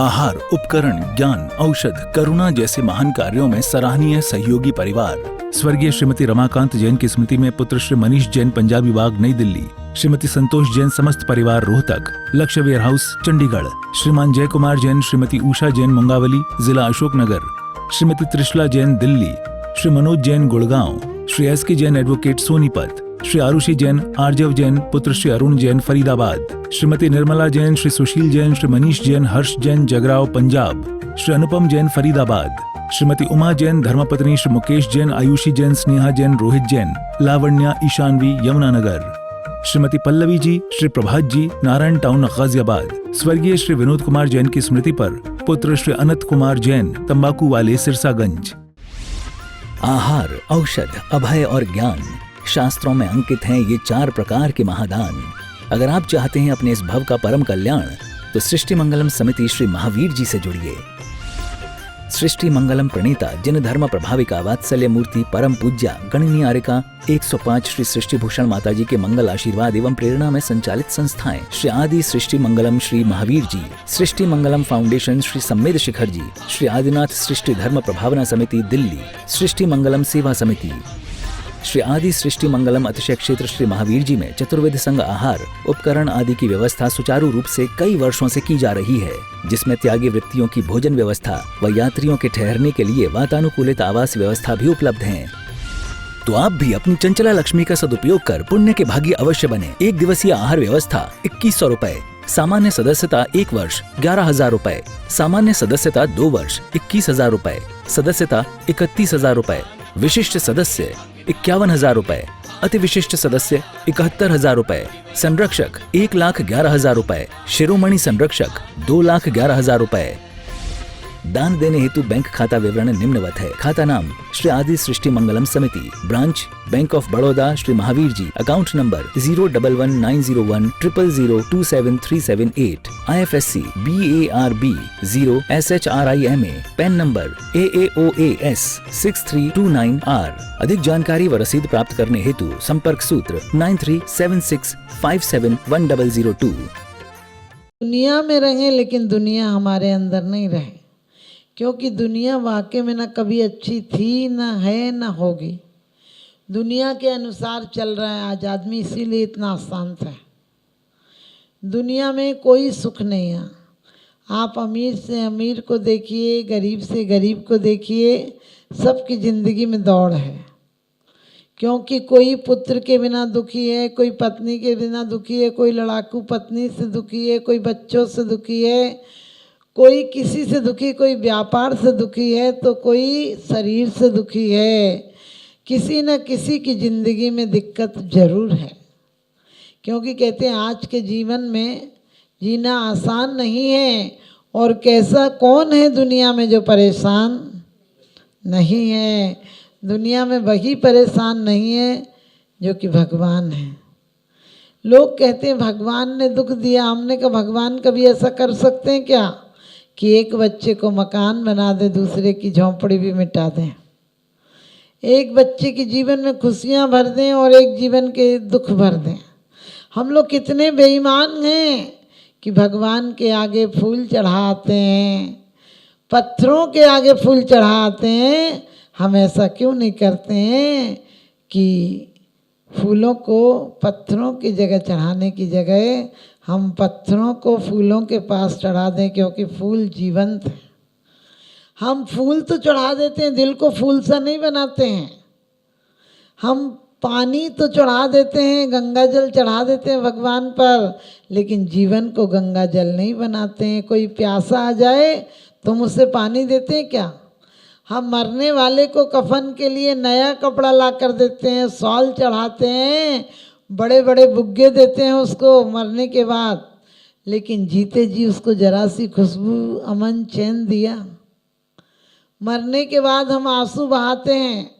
आहार, उपकरण, ज्ञान, औषध, करुणा जैसे महान कार्यों में सराहनीय सहयोगी परिवार। स्वर्गीय श्रीमती रमाकांत जैन की स्मृति में पुत्र श्री मनीष जैन, पंजाबी बाग, नई दिल्ली। श्रीमती संतोष जैन, समस्त परिवार, रोहतक। लक्ष्य वेयर हाउस, चंडीगढ़। श्रीमान जय कुमार जैन, श्रीमती उषा जैन, मुंगावली, जिला अशोकनगर। श्रीमती त्रिशला जैन, दिल्ली। श्री मनोज जैन, गुड़गांव। श्री एस के जैन, एडवोकेट, सोनीपत। श्री आरुषि जैन, आर्जव जैन, पुत्र श्री अरुण जैन, फरीदाबाद। श्रीमती निर्मला जैन, श्री सुशील जैन, श्री मनीष जैन, हर्ष जैन, जगराव, पंजाब। श्री अनुपम जैन, फरीदाबाद। श्रीमती उमा जैन, धर्मपत्नी श्री मुकेश जैन, आयुषी जैन, स्नेहा जैन, रोहित जैन, लावण्या, ईशानवी, यमुनानगर। श्रीमती पल्लवी जी, श्री प्रभात जी, नारायण टाउन, गाजियाबाद। स्वर्गीय श्री विनोद कुमार जैन की स्मृति पर पुत्र श्री अनंत कुमार जैन, तंबाकू वाले, सिरसागंज। आहार, औषध, अभय और ज्ञान, शास्त्रों में अंकित हैं ये 4 प्रकार के महादान। अगर आप चाहते हैं अपने इस भव का परम कल्याण, तो सृष्टि मंगलम समिति श्री महावीर जी से जुड़िए। सृष्टि मंगलम प्रणेता, जिन धर्म प्रभाविका, वात्सल्य मूर्ति, परम पूज्या, गणनीय आर्यका 105 श्री सृष्टि भूषण माता जी के मंगल आशीर्वाद एवं प्रेरणा में संचालित संस्थाएं श्री आदि सृष्टि मंगलम श्री महावीर जी, सृष्टि मंगलम फाउंडेशन श्री सम्मेद शिखर जी, श्री आदिनाथ सृष्टि धर्म प्रभावना समिति, दिल्ली। सृष्टि मंगलम सेवा समिति, श्री आदि सृष्टि मंगलम अतिशय क्षेत्र श्री महावीर जी में चतुर्वेद संघ आहार, उपकरण आदि की व्यवस्था सुचारू रूप से कई वर्षों से की जा रही है, जिसमें त्यागी वृत्तियों की भोजन व्यवस्था व यात्रियों के ठहरने के लिए वातानुकूलित आवास व्यवस्था भी उपलब्ध है। तो आप भी अपनी चंचला लक्ष्मी का सदुपयोग कर पुण्य के भागी अवश्य बने। 1 दिवसीय आहार व्यवस्था 2100 रुपए, सामान्य सदस्यता 1 वर्ष 11,000 रुपए, सामान्य सदस्यता 2 वर्ष 21,000 रुपए, सदस्यता 31,000 रुपए, विशिष्ट सदस्य 51,000 रुपए, अति विशिष्ट सदस्य 71,000 रुपए, संरक्षक 1,11,000 रुपए, शिरोमणि संरक्षक 2,11,000 रुपए। दान देने हेतु बैंक खाता विवरण निम्नवत है। खाता नाम श्री आदि Srishti Mangalam Samiti, branch bank of Baroda Shri Mahavir ji, account number 0119010027378, IFSC BARB 0 SHRIMA, PAN number AAOAS 6329R। अधिक जानकारी व रसीद प्राप्त करने हेतु संपर्क सूत्र 9376571002। दुनिया में रहें लेकिन दुनिया हमारे अंदर नहीं रहे, क्योंकि दुनिया वाकई में ना कभी अच्छी थी, ना है, ना होगी। दुनिया के अनुसार चल रहा है आज आदमी, इसीलिए इतना अशांत है। दुनिया में कोई सुख नहीं है। आप अमीर से अमीर को देखिए, गरीब से गरीब को देखिए, सबकी ज़िंदगी में दौड़ है। क्योंकि कोई पुत्र के बिना दुखी है, कोई पत्नी के बिना दुखी है, कोई लड़ाकू पत्नी से दुखी है, कोई बच्चों से दुखी है, कोई किसी से दुखी, कोई व्यापार से दुखी है, तो कोई शरीर से दुखी है। किसी न किसी की ज़िंदगी में दिक्कत जरूर है। क्योंकि कहते हैं आज के जीवन में जीना आसान नहीं है, और कैसा कौन है दुनिया में जो परेशान नहीं है। दुनिया में वही परेशान नहीं है जो कि भगवान है। लोग कहते हैं भगवान ने दुख दिया, हमने कहा भगवान कभी ऐसा कर सकते हैं क्या कि एक बच्चे को मकान बना दे, दूसरे की झोंपड़ी भी मिटा दें, एक बच्चे के जीवन में खुशियां भर दें और एक जीवन के दुख भर दें। हम लोग कितने बेईमान हैं कि भगवान के आगे फूल चढ़ाते हैं, पत्थरों के आगे फूल चढ़ाते हैं। हम ऐसा क्यों नहीं करते हैं कि फूलों को पत्थरों की जगह चढ़ाने की जगह हम पत्थरों को फूलों के पास चढ़ा दें, क्योंकि फूल जीवंत है। हम फूल तो चढ़ा देते हैं, दिल को फूल सा नहीं बनाते हैं। हम पानी तो चढ़ा देते हैं, गंगा जल चढ़ा देते हैं भगवान पर, लेकिन जीवन को गंगा जल नहीं बनाते हैं। कोई प्यासा आ जाए तो मुझसे पानी देते हैं क्या? हम मरने वाले को कफन के लिए नया कपड़ा ला कर देते हैं, शॉल चढ़ाते हैं, बड़े बड़े बुग्गे देते हैं उसको मरने के बाद, लेकिन जीते जी उसको जरा सी खुशबू, अमन, चैन दिया। मरने के बाद हम आंसू बहाते हैं,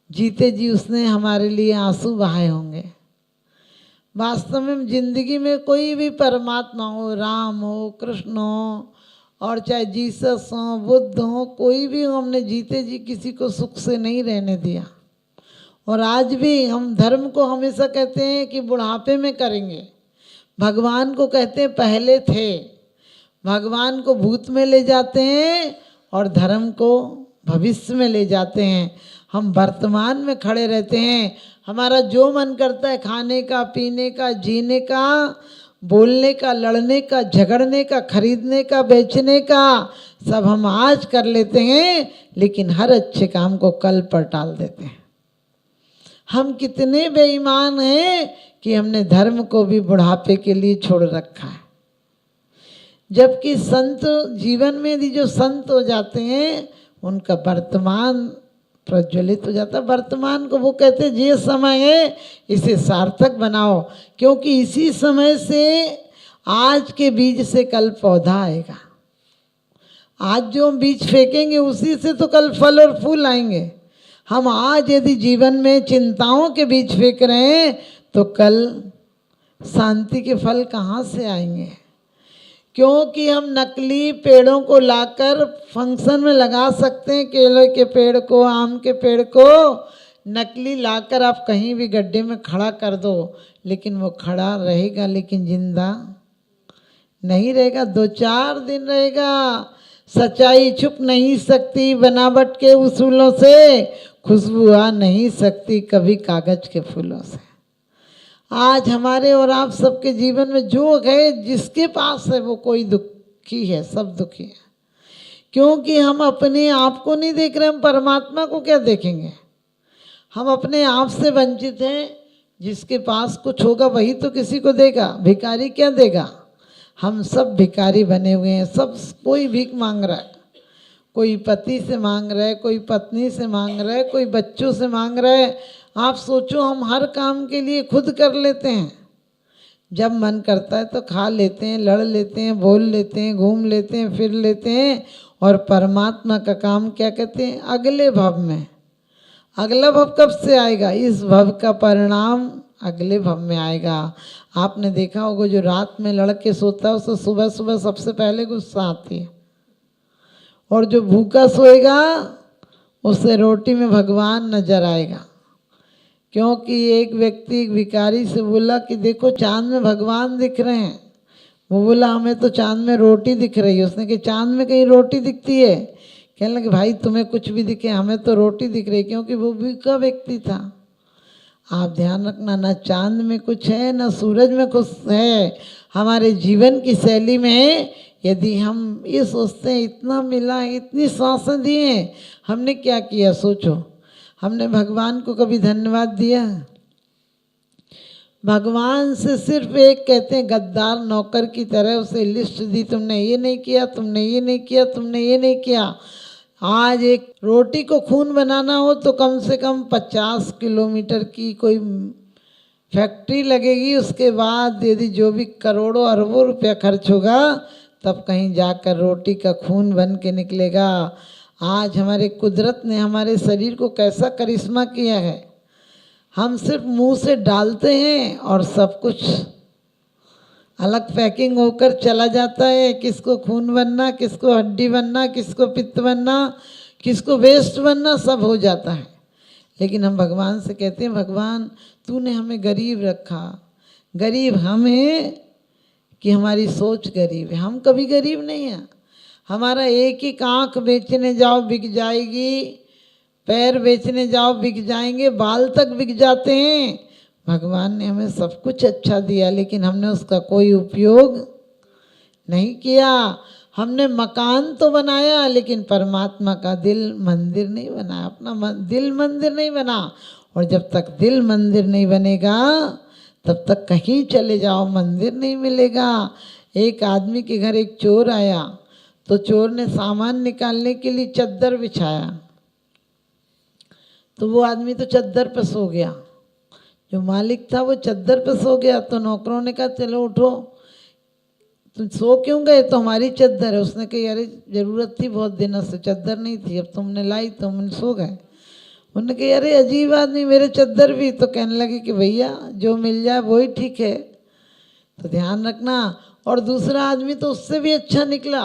जीते जी उसने हमारे लिए आंसू बहाए होंगे। वास्तव में जिंदगी में कोई भी परमात्मा हो, राम हो, कृष्ण हो, और चाहे जीसस हो, बुद्ध हो, कोई भी हो, हमने जीते जी किसी को सुख से नहीं रहने दिया। और आज भी हम धर्म को हमेशा कहते हैं कि बुढ़ापे में करेंगे, भगवान को कहते हैं पहले थे। भगवान को भूत में ले जाते हैं और धर्म को भविष्य में ले जाते हैं। हम वर्तमान में खड़े रहते हैं। हमारा जो मन करता है खाने का, पीने का, जीने का, बोलने का, लड़ने का, झगड़ने का, खरीदने का, बेचने का, सब हम आज कर लेते हैं, लेकिन हर अच्छे काम को कल पर टाल देते हैं। हम कितने बेईमान हैं कि हमने धर्म को भी बुढ़ापे के लिए छोड़ रखा है। जबकि संत जीवन में यदि जो संत हो जाते हैं उनका वर्तमान प्रज्वलित हो जाता है। वर्तमान को वो कहते हैं ये समय है, इसे सार्थक बनाओ, क्योंकि इसी समय से आज के बीज से कल पौधा आएगा। आज जो हम बीज फेंकेंगे उसी से तो कल फल और फूल आएंगे। हम आज यदि जीवन में चिंताओं के बीज फेंक रहे हैं तो कल शांति के फल कहाँ से आएंगे? क्योंकि हम नकली पेड़ों को लाकर फंक्शन में लगा सकते हैं। केले के पेड़ को, आम के पेड़ को नकली लाकर आप कहीं भी गड्ढे में खड़ा कर दो, लेकिन वो खड़ा रहेगा, लेकिन जिंदा नहीं रहेगा। 2-4 दिन रहेगा। सच्चाई छुप नहीं सकती बनावट के उसूलों से, खुशबू आ नहीं सकती कभी कागज के फूलों से। आज हमारे और आप सबके जीवन में जो है, जिसके पास है वो कोई दुखी है, सब दुखी है, क्योंकि हम अपने आप को नहीं देख रहे। हम परमात्मा को क्या देखेंगे? हम अपने आप से वंचित हैं। जिसके पास कुछ होगा वही तो किसी को देगा। भिखारी क्या देगा? हम सब भिखारी बने हुए हैं। सब कोई भीख मांग रहा है। कोई पति से मांग रहा है, कोई पत्नी से मांग रहा है, कोई बच्चों से मांग रहा है। आप सोचो, हम हर काम के लिए खुद कर लेते हैं। जब मन करता है तो खा लेते हैं, लड़ लेते हैं, बोल लेते हैं, घूम लेते हैं, फिर लेते हैं। और परमात्मा का काम क्या कहते हैं? अगले भव में। अगला भव कब से आएगा? इस भव का परिणाम अगले भव में आएगा। आपने देखा होगा, जो रात में लड़के सोता है उसे सुबह सुबह सबसे पहले गुस्सा आती है, और जो भूखा सोएगा उसे रोटी में भगवान नजर आएगा। क्योंकि एक व्यक्ति एक भिखारी से बोला कि देखो चांद में भगवान दिख रहे हैं। वो बोला हमें तो चांद में रोटी दिख रही है। उसने कहा चांद में कहीं रोटी दिखती है? कहने लगे भाई तुम्हें कुछ भी दिखे, हमें तो रोटी दिख रही है, क्योंकि वो भूखा व्यक्ति था। आप ध्यान रखना, ना चांद में कुछ है, ना सूरज में कुछ है। हमारे जीवन की शैली में यदि हम ये सोचते हैं इतना मिला है, इतनी सांसें दी हैं, हमने क्या किया? सोचो, हमने भगवान को कभी धन्यवाद दिया? भगवान से सिर्फ एक कहते हैं गद्दार नौकर की तरह उसे लिस्ट दी, तुमने ये नहीं किया, तुमने ये नहीं किया, तुमने ये नहीं किया। आज एक रोटी को खून बनाना हो तो कम से कम 50 किलोमीटर की कोई फैक्ट्री लगेगी। उसके बाद यदि जो भी करोड़ों अरबों रुपया खर्च होगा तब कहीं जाकर रोटी का खून बन के निकलेगा। आज हमारे कुदरत ने हमारे शरीर को कैसा करिश्मा किया है। हम सिर्फ मुंह से डालते हैं और सब कुछ अलग पैकिंग होकर चला जाता है। किसको खून बनना, किसको हड्डी बनना, किसको पित्त बनना, किसको वेस्ट बनना, सब हो जाता है। लेकिन हम भगवान से कहते हैं भगवान तूने हमें गरीब रखा। गरीब हम हैं कि हमारी सोच गरीब है? हम कभी गरीब नहीं हैं। हमारा एक ही आँख बेचने जाओ बिक जाएगी, पैर बेचने जाओ बिक जाएंगे, बाल तक बिक जाते हैं। भगवान ने हमें सब कुछ अच्छा दिया, लेकिन हमने उसका कोई उपयोग नहीं किया। हमने मकान तो बनाया, लेकिन परमात्मा का दिल मंदिर नहीं बनाया। अपना दिल मंदिर नहीं बना। और जब तक दिल मंदिर नहीं बनेगा तब तक कहीं चले जाओ मंदिर नहीं मिलेगा। एक आदमी के घर एक चोर आया, तो चोर ने सामान निकालने के लिए चद्दर बिछाया, तो वो आदमी तो चद्दर पर सो गया। जो मालिक था वो चद्दर पर सो गया। तो नौकरों ने कहा चलो उठो, तुम सो क्यों गए? तो हमारी चद्दर है। उसने कहा अरे ज़रूरत थी, बहुत दिनों से चद्दर नहीं थी, अब तुमने लाई तो हम सो गए। उन्होंने कहा अरे अजीब आदमी, मेरे चद्दर भी। तो कहने लगे कि भैया जो मिल जाए वही ठीक है, तो ध्यान रखना। और दूसरा आदमी तो उससे भी अच्छा निकला।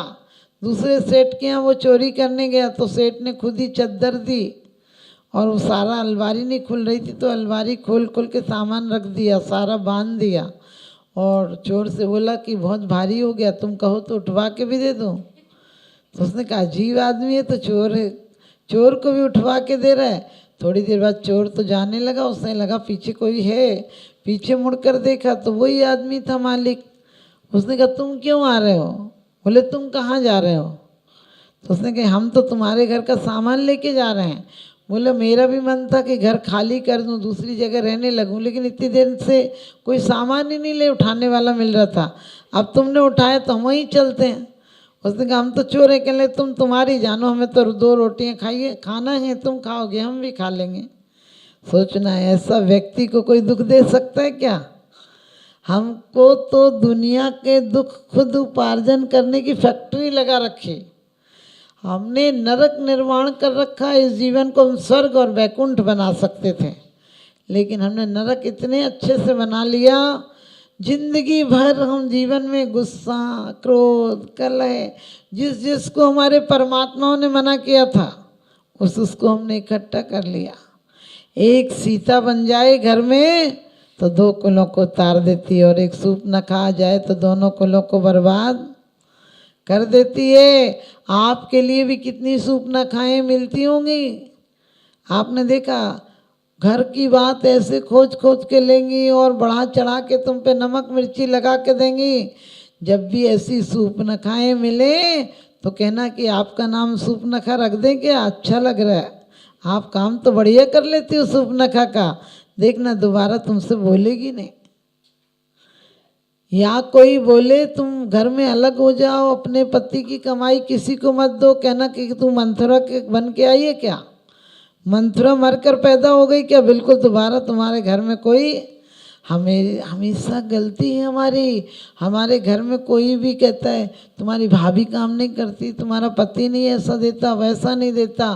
दूसरे सेठ के यहाँ वो चोरी करने गया, तो सेठ ने खुद ही चद्दर दी, और वो सारा अलमारी नहीं खुल रही थी तो अलमारी खोल खोल के सामान रख दिया, सारा बांध दिया। और चोर से बोला कि बहुत भारी हो गया, तुम कहो तो उठवा के भी दे दूँ। तो उसने कहा अजीब आदमी है, तो चोर है, चोर को भी उठवा के दे रहा है। थोड़ी देर बाद चोर तो जाने लगा, उसने लगा पीछे कोई है, पीछे मुड़कर देखा तो वही आदमी था मालिक। उसने कहा तुम क्यों आ रहे हो? बोले तुम कहाँ जा रहे हो? तो उसने कहा हम तो तुम्हारे घर का सामान लेके जा रहे हैं। बोले मेरा भी मन था कि घर खाली कर दूं, दूसरी जगह रहने लगूं, लेकिन इतनी देर से कोई सामान ही नहीं ले उठाने वाला मिल रहा था। अब तुमने उठाया तो हम वहीं चलते हैं। उसने कहा हम तो चोर है। कहने तुम तुम्हारी जानो, हमें तो 2 रोटियां खाइए खाना है, तुम खाओगे हम भी खा लेंगे। सोचना है ऐसा व्यक्ति को कोई दुख दे सकता है क्या? हमको तो दुनिया के दुख खुद उपार्जन करने की फैक्ट्री लगा रखी। हमने नरक निर्माण कर रखा है। इस जीवन को हम स्वर्ग और वैकुंठ बना सकते थे, लेकिन हमने नरक इतने अच्छे से बना लिया। जिंदगी भर हम जीवन में गुस्सा, क्रोध, कलह, जिसको हमारे परमात्माओं ने मना किया था उसको हमने इकट्ठा कर लिया। एक सीता बन जाए घर में तो 2 कुलों को तार देती है, और एक सूप न खा जाए तो दोनों कुलों को बर्बाद कर देती है। आपके लिए भी कितनी सूप न खाएं मिलती होंगी। आपने देखा घर की बात ऐसे खोज खोज के लेंगी और बढ़ा चढ़ा के तुम पे नमक मिर्ची लगा के देंगी। जब भी ऐसी सूप न खाएं मिले तो कहना कि आपका नाम सूप नखा रख दें क्या? अच्छा लग रहा है, आप काम तो बढ़िया कर लेती हो सूप नखा का। देखना दोबारा तुमसे बोलेगी नहीं। या कोई बोले तुम घर में अलग हो जाओ, अपने पति की कमाई किसी को मत दो, कहना कि तू मंथुरा के बन के आई है क्या? मंथुरा मरकर पैदा हो गई क्या? बिल्कुल दोबारा तुम्हारे घर में कोई हमेशा गलती है हमारी। हमारे घर में कोई भी कहता है तुम्हारी भाभी काम नहीं करती, तुम्हारा पति नहीं ऐसा देता वैसा नहीं देता,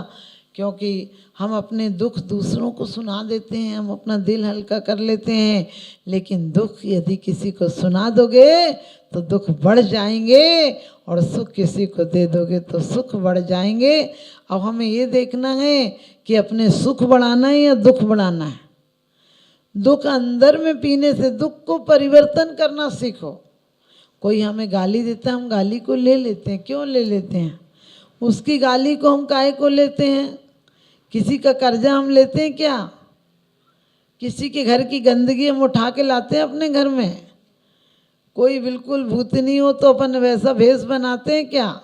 क्योंकि हम अपने दुख दूसरों को सुना देते हैं, हम अपना दिल हल्का कर लेते हैं। लेकिन दुख यदि किसी को सुना दोगे तो दुख बढ़ जाएंगे, और सुख किसी को दे दोगे तो सुख बढ़ जाएंगे। अब हमें ये देखना है कि अपने सुख बढ़ाना है या दुख बढ़ाना है। दुख अंदर में पीने से दुख को परिवर्तन करना सीखो। कोई हमें गाली देता है, हम गाली को ले लेते हैं। क्यों ले लेते हैं? उसकी गाली को हम काहे को लेते हैं? किसी का कर्जा हम लेते हैं क्या? किसी के घर की गंदगी हम उठा के लाते हैं अपने घर में? कोई बिल्कुल भूतनी हो तो अपन वैसा भेष बनाते हैं क्या?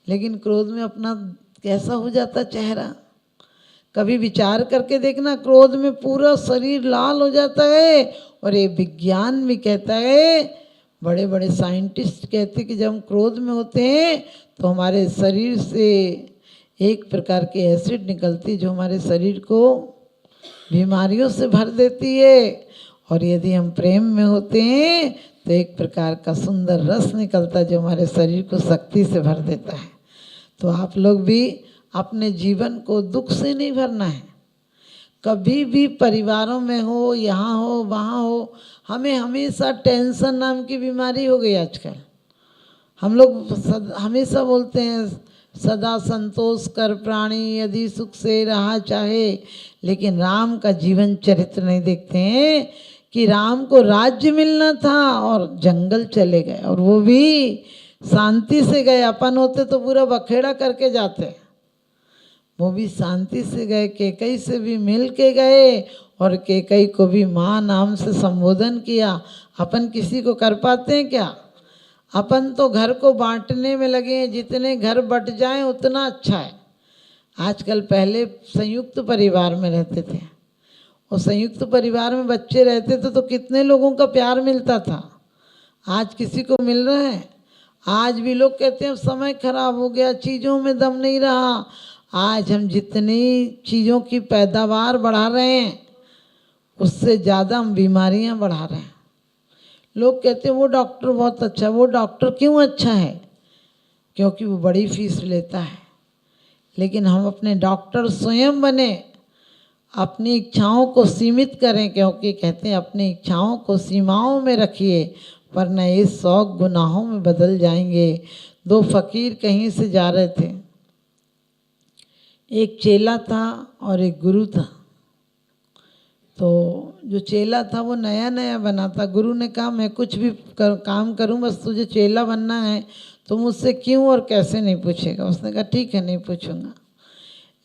लेकिन क्रोध में अपना कैसा हो जाता चेहरा। कभी विचार करके देखना, क्रोध में पूरा शरीर लाल हो जाता है। और ये विज्ञान भी कहता है, बड़े बड़े साइंटिस्ट कहते हैं कि जब हम क्रोध में होते हैं तो हमारे शरीर से एक प्रकार की एसिड निकलती है जो हमारे शरीर को बीमारियों से भर देती है। और यदि हम प्रेम में होते हैं तो एक प्रकार का सुंदर रस निकलता है जो हमारे शरीर को शक्ति से भर देता है। तो आप लोग भी अपने जीवन को दुख से नहीं भरना है। कभी भी परिवारों में हो, यहाँ हो, वहाँ हो, हमें हमेशा टेंशन नाम की बीमारी हो गई आजकल। हम लोग हमेशा बोलते हैं सदा संतोष कर प्राणी यदि सुख से रहा चाहे, लेकिन राम का जीवन चरित्र नहीं देखते हैं कि राम को राज्य मिलना था और जंगल चले गए, और वो भी शांति से गए। अपन होते तो पूरा बखेड़ा करके जाते, वो भी शांति से गए। कैकई से भी मिल के गए और कैकई को भी माँ नाम से संबोधन किया। अपन किसी को कर पाते हैं क्या? अपन तो घर को बांटने में लगे हैं, जितने घर बट जाएं उतना अच्छा है। आजकल पहले संयुक्त परिवार में रहते थे, और संयुक्त परिवार में बच्चे रहते थे तो कितने लोगों का प्यार मिलता था। आज किसी को मिल रहा है? आज भी लोग कहते हैं समय खराब हो गया, चीज़ों में दम नहीं रहा। आज हम जितनी चीज़ों की पैदावार बढ़ा रहे हैं उससे ज़्यादा हम बीमारियां बढ़ा रहे हैं। लोग कहते हैं वो डॉक्टर बहुत अच्छा। वो डॉक्टर क्यों अच्छा है? क्योंकि वो बड़ी फीस लेता है। लेकिन हम अपने डॉक्टर स्वयं बने, अपनी इच्छाओं को सीमित करें, क्योंकि कहते हैं अपनी इच्छाओं को सीमाओं में रखिए वरना ये 100 गुनाहों में बदल जाएंगे। 2 फकीर कहीं से जा रहे थे, एक चेला था और एक गुरु था। तो जो चेला था वो नया नया बना था। गुरु ने कहा मैं कुछ भी काम करूं, बस तुझे चेला बनना है तो मुझसे क्यों और कैसे नहीं पूछेगा। उसने कहा ठीक है, नहीं पूछूंगा।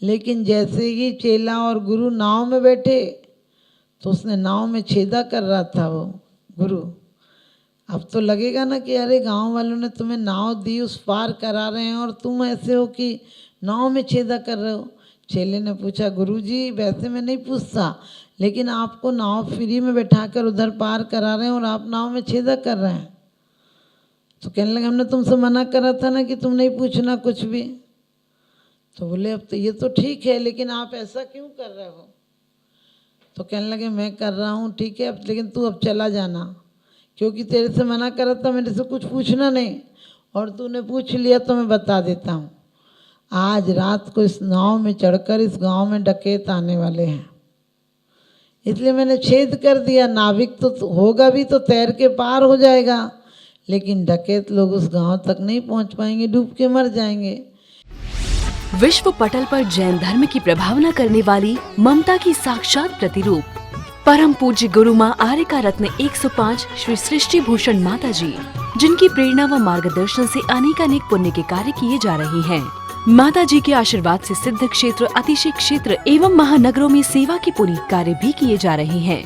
लेकिन जैसे ही चेला और गुरु नाव में बैठे तो उसने नाव में छेदा कर रहा था वो गुरु। अब तो लगेगा ना कि अरे गांव वालों ने तुम्हें नाव दी, उस पार करा रहे हैं और तुम ऐसे हो कि नाव में छेदा कर रहे हो। चेले ने पूछा गुरुजी वैसे मैं नहीं पूछता, लेकिन आपको नाव फ्री में बैठाकर उधर पार करा रहे हैं और आप नाव में छेदा कर रहे हैं। तो कहने लगे हमने तुमसे मना करा था ना कि तुम नहीं पूछना कुछ भी। तो बोले अब तो ये तो ठीक है, लेकिन आप ऐसा क्यों कर रहे हो। तो कहने लगे मैं कर रहा हूँ ठीक है, अब लेकिन तू अब चला जाना, क्योंकि तेरे से मना करा था मेरे से कुछ पूछना नहीं, और तूने पूछ लिया तो मैं बता देता हूँ। आज रात को इस नाव में चढ़कर इस गांव में डकैत आने वाले हैं, इसलिए मैंने छेद कर दिया। नाविक तो होगा भी तो तैर के पार हो जाएगा, लेकिन डकैत लोग उस गांव तक नहीं पहुंच पाएंगे, डूब के मर जाएंगे। विश्व पटल पर जैन धर्म की प्रभावना करने वाली ममता की साक्षात प्रतिरूप परम पूज्य गुरु माँ आर्यका रत्न 105 श्री सृष्टि भूषण माता जी, जिनकी प्रेरणा व मार्गदर्शन से अनेक पुण्य के कार्य किए जा रहे हैं। माता जी के आशीर्वाद से सिद्ध क्षेत्र, अतिशय क्षेत्र एवं महानगरों में सेवा के पुनीत कार्य भी किए जा रहे हैं।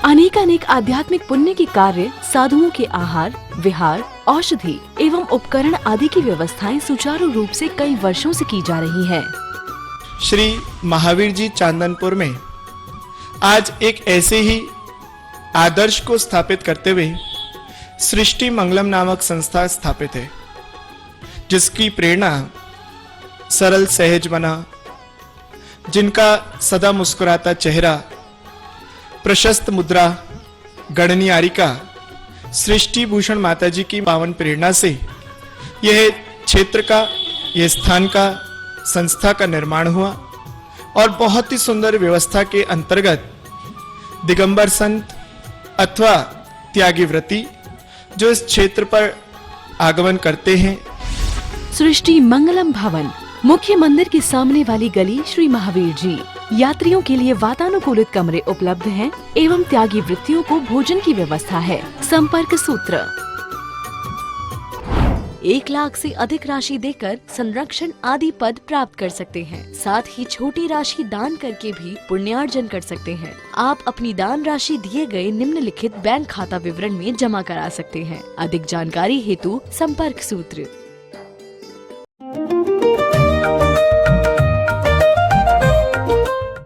अनेक आध्यात्मिक पुण्य के कार्य, साधुओं के आहार, विहार, औषधि एवं उपकरण आदि की व्यवस्थाएं सुचारू रूप से कई वर्षों से की जा रही है। श्री महावीर जी चांदनपुर में आज एक ऐसे ही आदर्श को स्थापित करते हुए सृष्टि मंगलम नामक संस्था स्थापित है, जिसकी प्रेरणा सरल सहज बना, जिनका सदा मुस्कुराता चेहरा, प्रशस्त मुद्रा, गणनीयारिका सृष्टि भूषण माता जी की पावन प्रेरणा से यह क्षेत्र का, यह स्थान का, संस्था का निर्माण हुआ और बहुत ही सुंदर व्यवस्था के अंतर्गत दिगंबर संत अथवा त्यागी व्रती जो इस क्षेत्र पर आगमन करते हैं। सृष्टि मंगलम भवन, मुख्य मंदिर के सामने वाली गली, श्री महावीर जी। यात्रियों के लिए वातानुकूलित कमरे उपलब्ध हैं एवं त्यागी वृत्तियों को भोजन की व्यवस्था है। संपर्क सूत्र 1 लाख से अधिक राशि देकर संरक्षण आदि पद प्राप्त कर सकते हैं। साथ ही छोटी राशि दान करके भी पुण्यार्जन कर सकते हैं। आप अपनी दान राशि दिए गए निम्नलिखित बैंक खाता विवरण में जमा करा सकते हैं। अधिक जानकारी हेतु संपर्क सूत्र